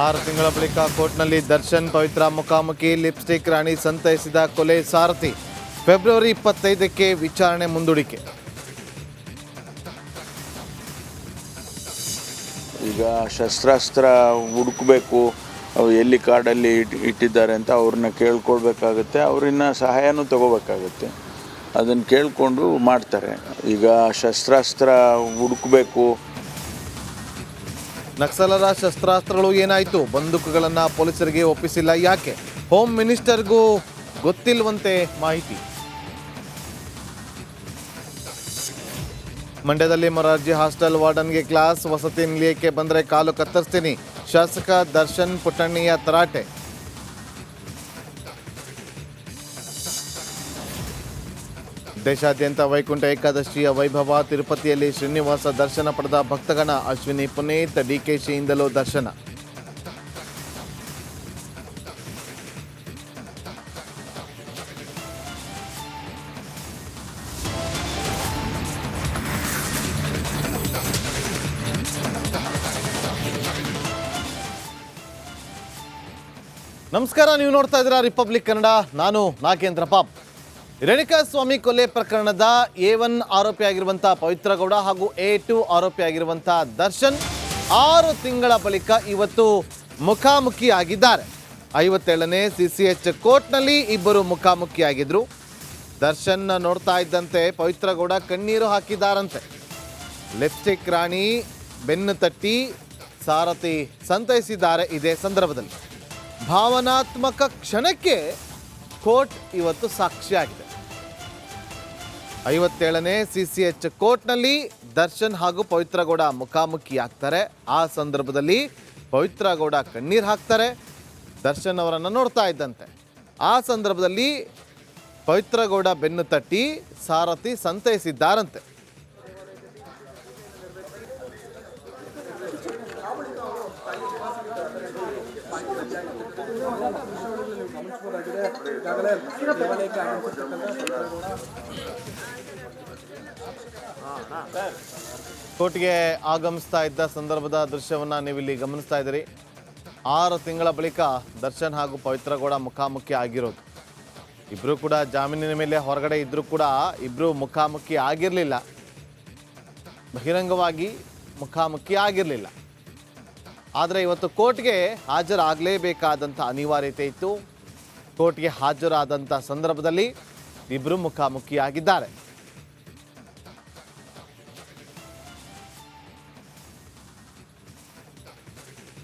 6 ತಿಂಗಳ ಬಳಿಕ ಕೋರ್ಟ್ನಲ್ಲಿ ದರ್ಶನ್ ಪವಿತ್ರ ಮುಖಾಮುಖಿ. ಲಿಪ್ಸ್ಟಿಕ್ ರಾಣಿ ಸಂತೈಸಿದ ಕೊಲೆ ಸಾರಥಿ. ಫೆಬ್ರವರಿ 25ಕ್ಕೆ ವಿಚಾರಣೆ ಮುಂದೂಡಿಕೆ. ಈಗ ಶಸ್ತ್ರಾಸ್ತ್ರ ಹುಡುಕಬೇಕು, ಎಲ್ಲಿ ಕಾಡಲ್ಲಿ ಇಟ್ಟಿದ್ದಾರೆ ಅಂತ ಅವ್ರನ್ನ ಕೇಳ್ಕೊಳ್ಬೇಕಾಗುತ್ತೆ. ಅವರಿನ್ನ ಸಹಾಯನೂ ತಗೋಬೇಕಾಗುತ್ತೆ. ಅದನ್ನು ಕೇಳಿಕೊಂಡು ಮಾಡ್ತಾರೆ. ಈಗ ಶಸ್ತ್ರಾಸ್ತ್ರ ಹುಡುಕಬೇಕು. ನಕ್ಸಲರ ಶಸ್ತ್ರಾಸ್ತ್ರಗಳು ಏನಾಯಿತು? ಬಂದೂಕುಗಳನ್ನು ಪೊಲೀಸರಿಗೆ ಒಪ್ಪಿಸಿಲ್ಲ ಯಾಕೆ? ಹೋಮ್ ಮಿನಿಸ್ಟರ್ಗೂ ಗೊತ್ತಿಲ್ವಂತೆ ಮಾಹಿತಿ. ಮಂಡ್ಯದಲ್ಲಿ ಮೊರಾರ್ಜಿ ಹಾಸ್ಟೆಲ್ ವಾರ್ಡನ್ಗೆ ಕ್ಲಾಸ್. ವಸತಿ ನಿಲಯಕ್ಕೆ ಬಂದರೆ ಕಾಲು ಕತ್ತರಿಸ್ತೀನಿ. ಶಾಸಕ ದರ್ಶನ್ ಪುಟ್ಟಣ್ಣಯ್ಯ ತರಾಟೆ. ದೇಶಾದ್ಯಂತ ವೈಕುಂಠ ಏಕಾದಶಿಯ ವೈಭವ. ತಿರುಪತಿಯಲ್ಲಿ ಶ್ರೀನಿವಾಸ ದರ್ಶನ ಪಡೆದ ಭಕ್ತಗಣ. ಅಶ್ವಿನಿ ಪುನೀತ್, ಡಿಕೆಶಿಯಿಂದಲೂ ದರ್ಶನ. ನಮಸ್ಕಾರ, ನೀವು ನೋಡ್ತಾ ಇದ್ದೀರಾ ರಿಪಬ್ಲಿಕ್ ಕನ್ನಡ. ನಾನು ನಾಗೇಂದ್ರ ಪಾಪ್. ರೇಣುಕಾಸ್ವಾಮಿ ಕೊಲೆ ಪ್ರಕರಣದ A1 ಆರೋಪಿಯಾಗಿರುವಂಥ ಪವಿತ್ರ ಗೌಡ ಹಾಗೂ A2 ಆರೋಪಿಯಾಗಿರುವಂಥ ದರ್ಶನ್ 6 ತಿಂಗಳ ಬಳಿಕ ಇವತ್ತು ಮುಖಾಮುಖಿಯಾಗಿದ್ದಾರೆ. 57ನೇ CCH ಕೋರ್ಟ್ನಲ್ಲಿ ಇಬ್ಬರು ಮುಖಾಮುಖಿಯಾಗಿದ್ರು. ದರ್ಶನ್ ನೋಡ್ತಾ ಇದ್ದಂತೆ ಪವಿತ್ರ ಗೌಡ ಕಣ್ಣೀರು ಹಾಕಿದ್ದಾರಂತೆ. ಲಿಪ್ಸ್ಟಿಕ್ ರಾಣಿ ಬೆನ್ನು ತಟ್ಟಿ ಸಾರಥಿ ಸಂತೈಸಿದ್ದಾರೆ. ಇದೇ ಸಂದರ್ಭದಲ್ಲಿ ಭಾವನಾತ್ಮಕ ಕ್ಷಣಕ್ಕೆ ಕೋರ್ಟ್ ಇವತ್ತು ಸಾಕ್ಷಿಯಾಗಿದೆ. 57ನೇ CCH ಕೋರ್ಟ್ನಲ್ಲಿ ದರ್ಶನ್ ಹಾಗೂ ಪವಿತ್ರ ಗೌಡ ಮುಖಾಮುಖಿಯಾಗ್ತಾರೆ. ಆ ಸಂದರ್ಭದಲ್ಲಿ ಪವಿತ್ರ ಗೌಡ ಕಣ್ಣೀರು ಹಾಕ್ತಾರೆ ದರ್ಶನ್ ಅವರನ್ನು ನೋಡ್ತಾ ಇದ್ದಂತೆ. ಆ ಸಂದರ್ಭದಲ್ಲಿ ಪವಿತ್ರ ಗೌಡ ಬೆನ್ನು ತಟ್ಟಿ ಸಾರಥಿ ಸಂತೈಸಿದ್ದಾರಂತೆ. ಕೋರ್ಟ್ಗೆ ಆಗಮಿಸ್ತಾ ಇದ್ದ ಸಂದರ್ಭದ ದೃಶ್ಯವನ್ನ ನೀವಿಲ್ಲಿ ಗಮನಿಸ್ತಾ ಇದ್ದೀರಿ. 6 ತಿಂಗಳ ಬಳಿಕ ದರ್ಶನ್ ಹಾಗೂ ಪವಿತ್ರ ಗೌಡ ಮುಖಾಮುಖಿ ಆಗಿರೋದು. ಇಬ್ಬರು ಕೂಡ ಜಾಮೀನಿನ ಮೇಲೆ ಹೊರಗಡೆ ಇದ್ರೂ ಕೂಡ ಇಬ್ಬರು ಮುಖಾಮುಖಿ ಆಗಿರಲಿಲ್ಲ, ಬಹಿರಂಗವಾಗಿ ಮುಖಾಮುಖಿ ಆಗಿರಲಿಲ್ಲ. ಆದರೆ ಇವತ್ತು ಕೋರ್ಟ್ಗೆ ಹಾಜರಾಗಲೇಬೇಕಾದಂಥ ಅನಿವಾರ್ಯತೆ ಇತ್ತು. ಕೋರ್ಟ್ಗೆ ಹಾಜರಾದಂಥ ಸಂದರ್ಭದಲ್ಲಿ ಇಬ್ಬರು ಮುಖಾಮುಖಿಯಾಗಿದ್ದಾರೆ.